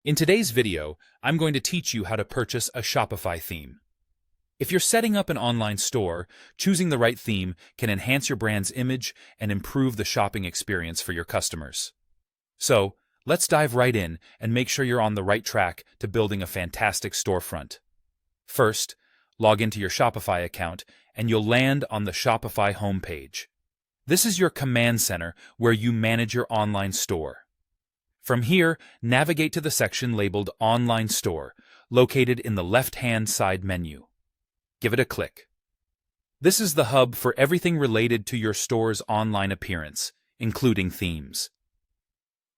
In today's video, I'm going to teach you how to purchase a Shopify theme. If you're setting up an online store, choosing the right theme can enhance your brand's image and improve the shopping experience for your customers. So, let's dive right in and make sure you're on the right track to building a fantastic storefront. First, log into your Shopify account and you'll land on the Shopify homepage. This is your command center where you manage your online store. From here, navigate to the section labeled Online Store, located in the left-hand side menu. Give it a click. This is the hub for everything related to your store's online appearance, including themes.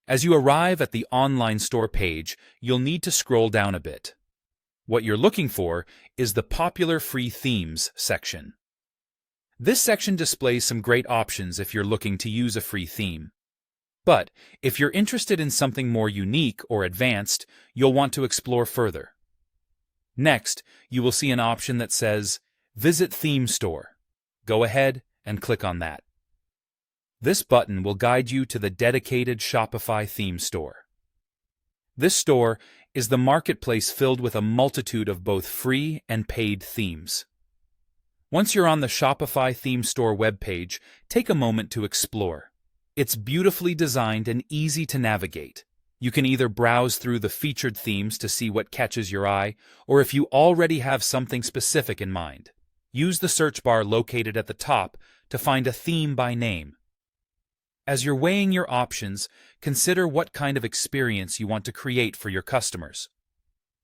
As you arrive at the online store page, you'll need to scroll down a bit. What you're looking for is the Popular Free Themes section. This section displays some great options if you're looking to use a free theme. But if you're interested in something more unique or advanced, you'll want to explore further. Next, you will see an option that says, Visit Theme Store. Go ahead and click on that. This button will guide you to the dedicated Shopify theme store. This store is the marketplace filled with a multitude of both free and paid themes. Once you're on the Shopify theme store webpage, take a moment to explore. It's beautifully designed and easy to navigate. You can either browse through the featured themes to see what catches your eye, or if you already have something specific in mind, use the search bar located at the top to find a theme by name. As you're weighing your options, consider what kind of experience you want to create for your customers.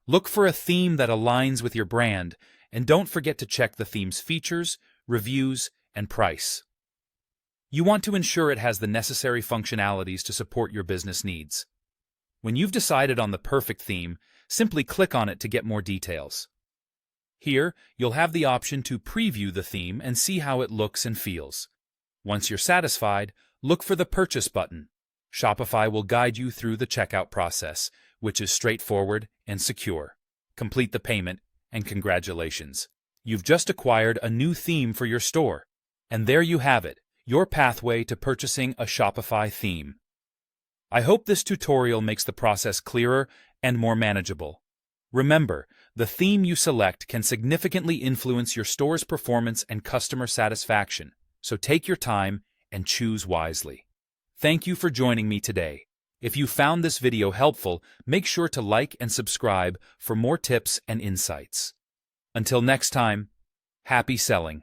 Look for a theme that aligns with your brand, and don't forget to check the theme's features, reviews, and price. You want to ensure it has the necessary functionalities to support your business needs. When you've decided on the perfect theme, simply click on it to get more details. Here, you'll have the option to preview the theme and see how it looks and feels. Once you're satisfied, look for the Purchase button. Shopify will guide you through the checkout process, which is straightforward and secure. Complete the payment, and congratulations. You've just acquired a new theme for your store. And there you have it, your pathway to purchasing a Shopify theme. I hope this tutorial makes the process clearer and more manageable. Remember, the theme you select can significantly influence your store's performance and customer satisfaction, so take your time and choose wisely. Thank you for joining me today. If you found this video helpful, make sure to like and subscribe for more tips and insights. Until next time, happy selling.